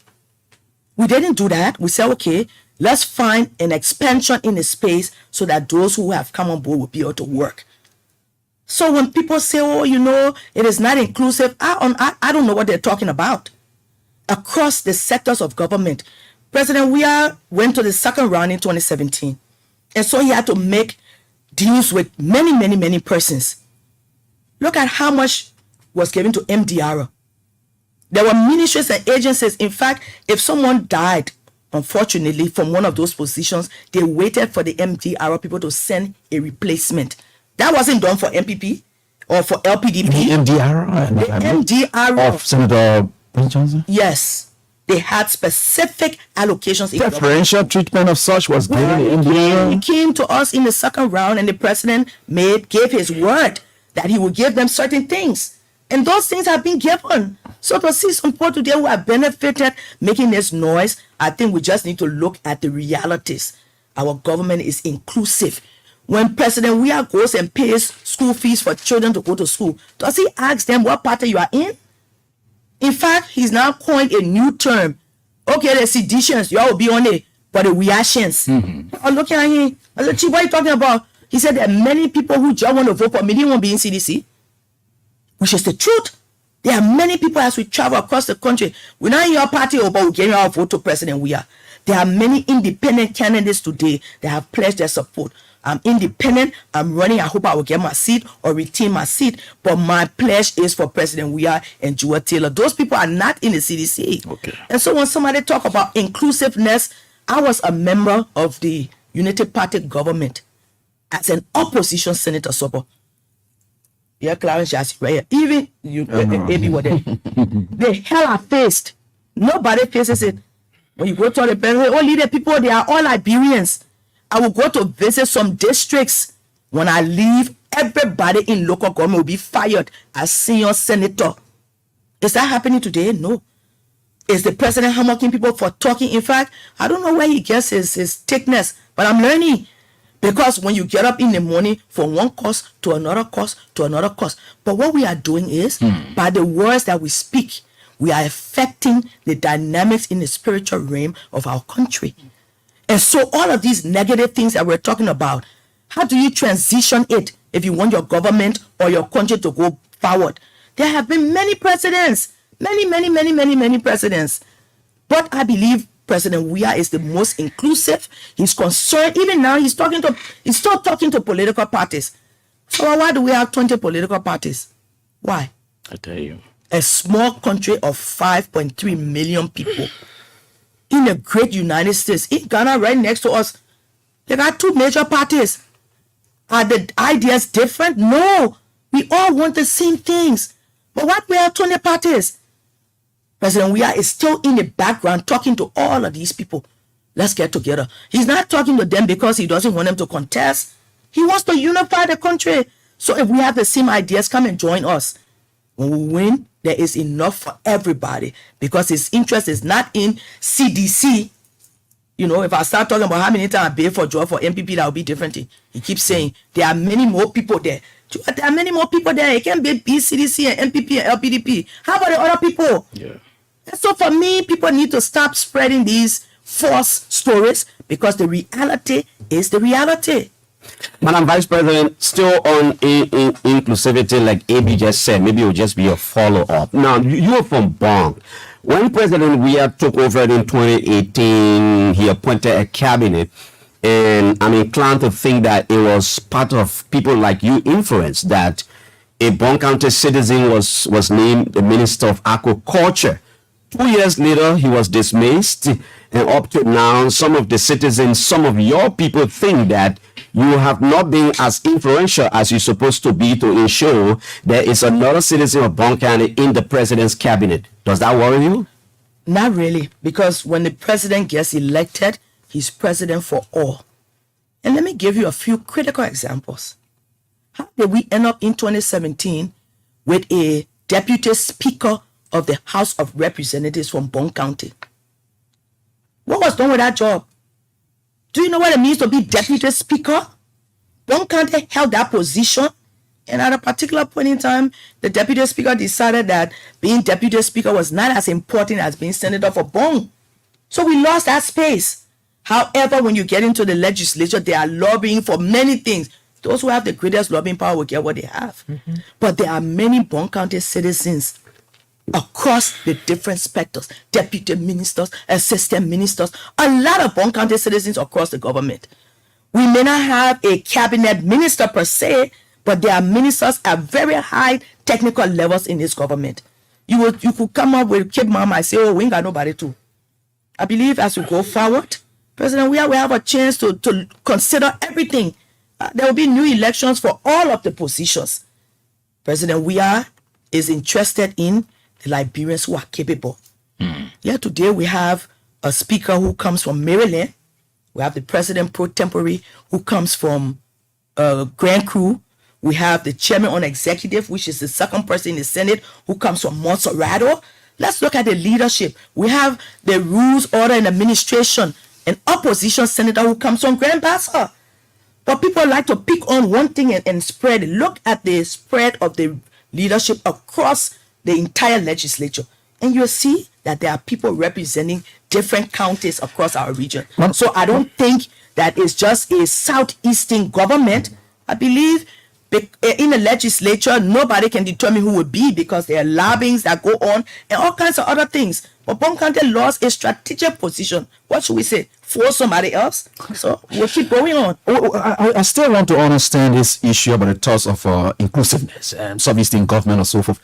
We didn't do that. We said, okay, let's find an expansion in the space so that those who have come on board will be able to work. So when people say, oh, you know, it is not inclusive, I don't know what they're talking about. Across the sectors of government, President Weah went to the second round in 2017. And so he had to make deals with many persons. Look at how much was given to MDR. There were ministries and agencies. In fact, if someone died, unfortunately, from one of those positions, they waited for the MDR people to send a replacement. That wasn't done for MPP or for LPDP. The MDR of Senator Ben Johnson? Yes. They had specific allocations. Preferential treatment of such was given in MDR. He came to us in the second round, and the president gave his word that he would give them certain things. And those things have been given. So to see some people today who have benefited making this noise, I think we just need to look at the realities. Our government is inclusive. When President Weah goes and pays school fees for children to go to school, does he ask them what party you are in? In fact, he's now coined a new term. Okay, the seditions, you all will be on it, but the reactions. Oh, look at him. What are you talking about? He said there are many people who just want to vote for me. They won't be in CDC, which is the truth. There are many people as we travel across the country. We're not in your party, but we're getting our vote to President We Are. There are many independent candidates today that have pledged their support. I'm independent. I'm running. I hope I will get my seat or retain my seat. But my pledge is for President We Are and Jewel Taylor. Those people are not in the CDC. Okay. And so when somebody talk about inclusiveness, I was a member of the Unity Party government as an opposition senator. Yeah, Clarence Jassy, right here. Even you, AB, were there. The hell I faced. Nobody faces it. When you go to the president, only the people, they are all Liberians. I will go to visit some districts. When I leave, everybody in local government will be fired as senior senator. Is that happening today? No. Is the president hammocking people for talking? In fact, I don't know where he gets his thickness, but I'm learning. Because when you get up in the morning from one cause to another cause to another cause. But what we are doing is, by the words that we speak, we are affecting the dynamics in the spiritual realm of our country. And so all of these negative things that we're talking about, how do you transition it if you want your government or your country to go forward? There have been many presidents, many presidents. But I believe President We Are is the most inclusive. He's concerned. Even now, he's still talking to political parties. So why do we have 20 political parties? Why? I tell you. A small country of 5.3 million people in the great United States, in Ghana, right next to us, they got 2 major parties. Are the ideas different? No. We all want the same things. But what we have 20 parties? President We Are is still in the background talking to all of these people. Let's get together. He's not talking to them because he doesn't want them to contest. He wants to unify the country. So if we have the same ideas, come and join us. When we win, there is enough for everybody because his interest is not in CDC. You know, if I start talking about how many times I pay for job for MPP, that will be different. He keeps saying there are many more people there. There are many more people there. It can be BCDC and MPP and LPDP. How about the other people? Yeah. So for me, people need to stop spreading these false stories because the reality is the reality. Madam Vice President, still on inclusivity, like AB just said, maybe it will just be a follow-up. Now, you are from Bong. When President Weah took over in 2018, he appointed a cabinet, and I'm inclined to think that it was part of people like you influence that a Bong County citizen was named the Minister of Aquaculture. 2 years later, he was dismissed, and up to now, some of the citizens, some of your people think that you have not been as influential as you're supposed to be to ensure there is another citizen of Bong County in the president's cabinet. Does that worry you? Not really, because when the president gets elected, he's president for all. And let me give you a few critical examples. How did we end up in 2017 with a deputy speaker of the House of Representatives from Bong County? What was done with that job? Do you know what it means to be deputy speaker? Bong County held that position, and at a particular point in time, the deputy speaker decided that being deputy speaker was not as important as being senator for Bong. So we lost that space. However, when you get into the legislature, they are lobbying for many things. Those who have the greatest lobbying power will get what they have. But there are many Bong County citizens across the different specters, deputy ministers, assistant ministers, a lot of Bong County citizens across the government. We may not have a cabinet minister per se, but there are ministers at very high technical levels in this government. You could come up with Kid Mama and say, oh, we ain't got nobody too. I believe as we go forward, President we have a chance to consider everything. There will be new elections for all of the positions. President is interested in the Liberians who are capable. Yeah, today we have a speaker who comes from Maryland. We have the president pro tempore who comes from Grand Crew. We have the chairman on executive, which is the second person in the Senate, who comes from Montserrado. Let's look at the leadership. We have the rules, order, and administration, an opposition senator who comes from Grand Bassa. But people like to pick on one thing and spread it. Look at the spread of the leadership across the entire legislature. And you'll see that there are people representing different counties across our region. So I don't think that it's just a southeastern government. I believe in the legislature, nobody can determine who will be because there are lobbyings that go on and all kinds of other things. But Bonkante lost a strategic position. What should we say? For somebody else? So we'll keep going on. I still want to understand this issue about the toss of inclusiveness and Southeastern government and so forth.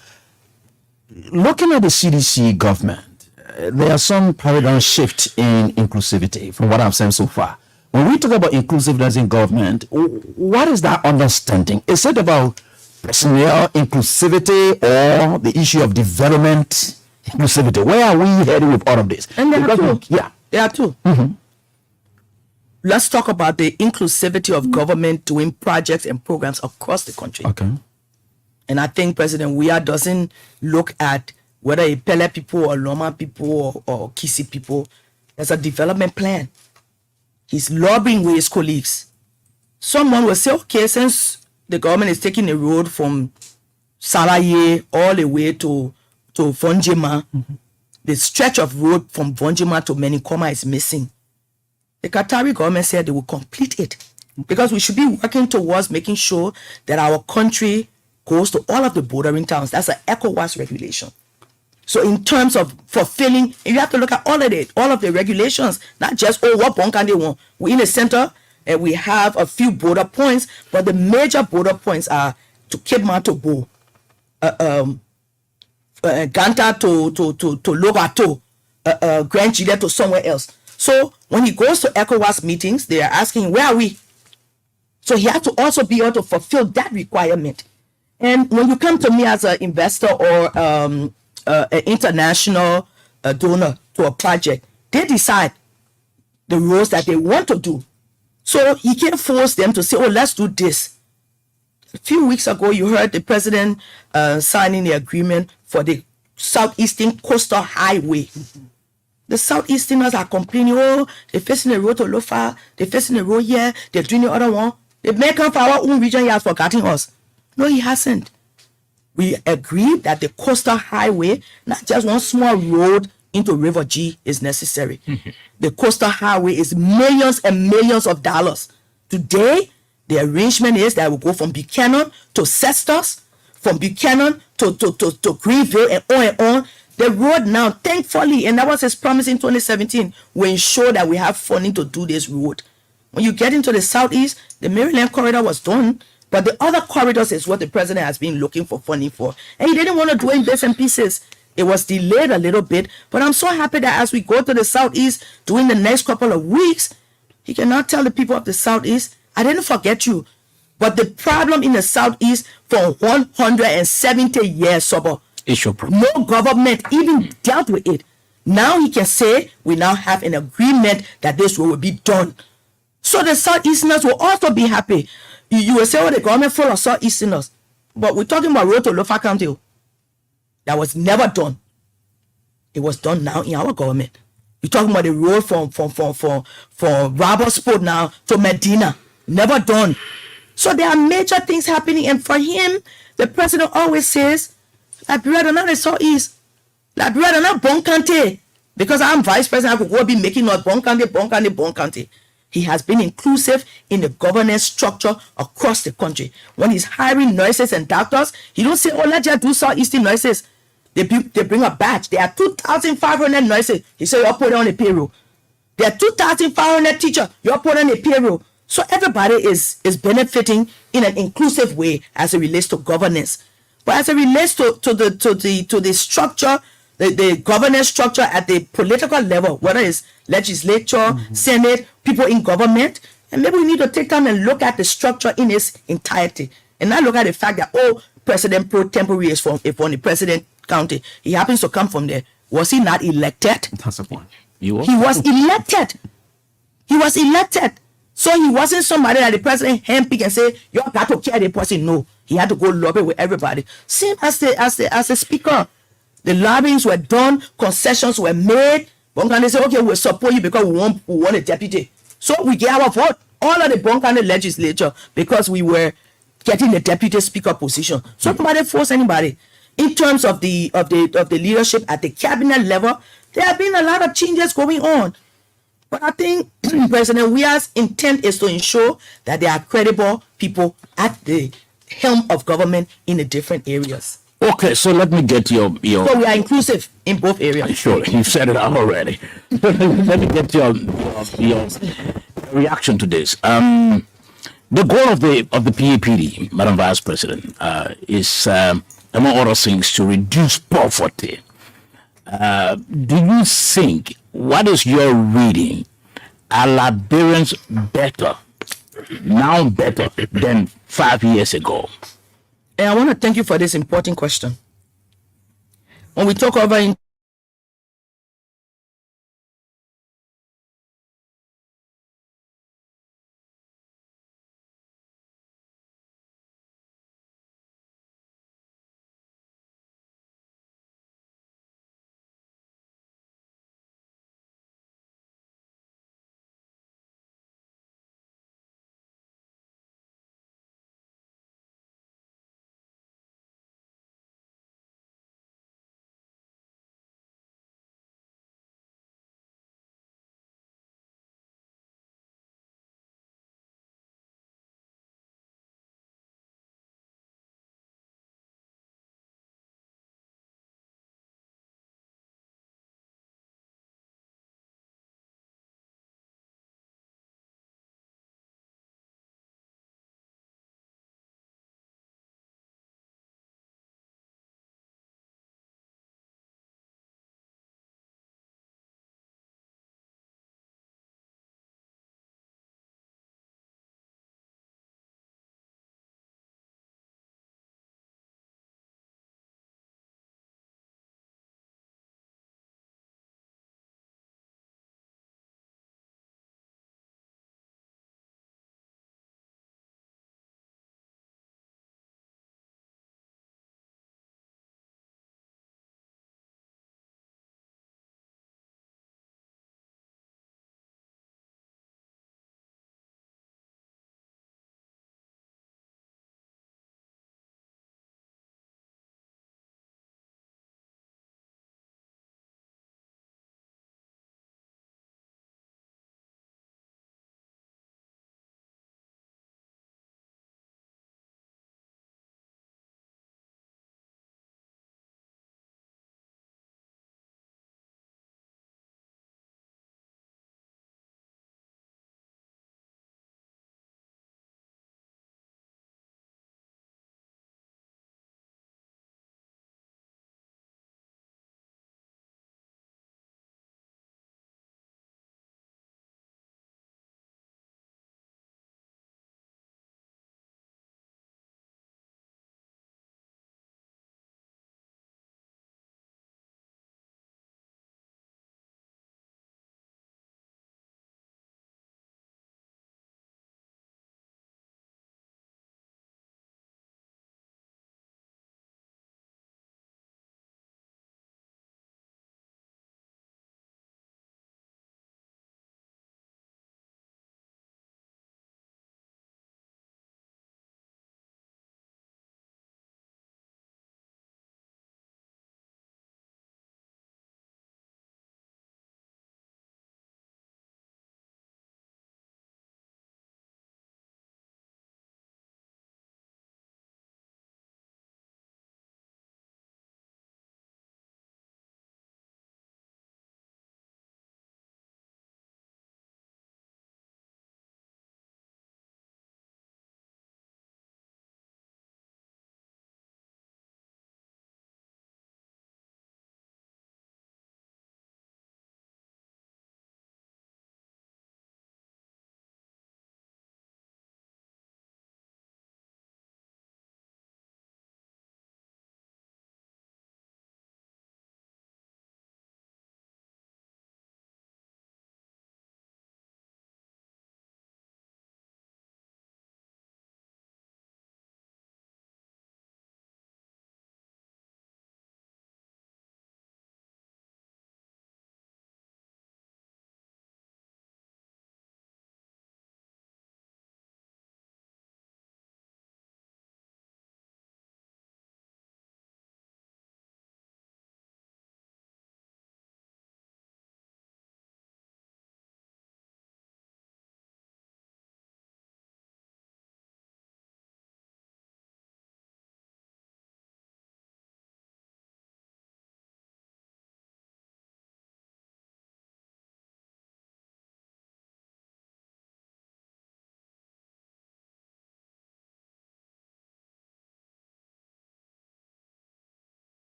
Looking at the CDC government, there are some paradigm shift in inclusivity from what I've seen so far. When we talk about inclusiveness in government, what is that understanding? Is it about personnel inclusivity or the issue of development inclusivity? Where are we heading with all of this? And there are two. Yeah. There are two. Mm-hmm. Let's talk about the inclusivity of government doing projects and programs across the country. Okay. And I think President Weah doesn't look at whether it's Pele people or Loma people or Kisi people. There's a development plan. He's lobbying with his colleagues. Someone will say, okay, since the government is taking the road from Salaye all the way to Vonjima, the stretch of road from Vonjima to Menikoma is missing. The Qatari government said they will complete it because we should be working towards making sure that our country goes to all of the bordering towns. That's an ECOWAS regulation. So in terms of fulfilling, you have to look at all of the regulations, not just, what Bonkande want. We're in the center and we have a few border points, but the major border points are to Cape Mount to Bo, Ganta to Lobato, Grand Chile to somewhere else. So when he goes to ECOWAS meetings, they are asking, where are we? So he has to also be able to fulfill that requirement. And when you come to me as an investor or an international donor to a project, they decide the roles that they want to do. So he can't force them to say, let's do this. A few weeks ago, you heard the president signing the agreement for the Southeastern Coastal Highway. The Southeasterners are complaining, they're facing the road to Lofa, they're facing the road here, they're doing the other one. The American for our own region, he has forgotten us. No, he hasn't. We agreed that the coastal highway, not just one small road into River G, is necessary. The coastal highway is millions and millions of dollars. Today, the arrangement is that we go from Buchanan to Cestus, from Buchanan to Greenville and on. The road now, thankfully, and that was his promise in 2017, will ensure that we have funding to do this road. When you get into the southeast, the Maryland corridor was done, but the other corridors is what the president has been looking for funding for. And he didn't want to do it in bits and pieces. It was delayed a little bit, but I'm so happy that as we go to the southeast during the next couple of weeks, he cannot tell the people of the southeast, I didn't forget you. But the problem in the southeast for 170 years, Sobo, no government even dealt with it. Now he can say, we now have an agreement that this will be done. So the Southeasterners will also be happy. You will say, the government full of Southeasterners. But we're talking about road to Lofa County. That was never done. It was done now in our government. You're talking about the road from Robertsport now to Medina. Never done. So there are major things happening. And for him, the president always says, Liberia not the Southeast. Liberia not Bonkante. Because I'm vice president, I could go be making us Bonkante. He has been inclusive in the governance structure across the country. When he's hiring nurses and doctors, he don't say, let's just do Southeastern nurses. They bring a batch. There are 2,500 nurses. He said, you're putting on the payroll. There are 2,500 teachers. You're putting on the payroll. So everybody is benefiting in an inclusive way as it relates to governance. But as it relates to the structure, the governance structure at the political level, whether it's legislature, Senate, people in government, and maybe we need to take time and look at the structure in its entirety and not look at the fact that, President pro tempore is from the president county. He happens to come from there. Was he not elected? That's the point. He was elected. He was elected. So he wasn't somebody that the president handpicked and say, you got to carry the person. No, he had to go lobby with everybody. Same as the speaker. The lobbyings were done, concessions were made. Bonkande said, okay, we'll support you because we want a deputy. So we gave our vote, all of the Bonkande legislature, because we were getting the deputy speaker position. So nobody forced anybody. In terms of the leadership at the cabinet level, there have been a lot of changes going on. But I think President Weah's intent is to ensure that there are credible people at the helm of government in the different areas. Okay, so let me get your So we are inclusive in both areas. Sure, you said it out already. Let me get your reaction to this. The goal of the PAPD, Madam Vice President, is among other things to reduce poverty. Do you think, what is your reading? Are Liberians better than 5 years ago? And I want to thank you for this important question. When we talk over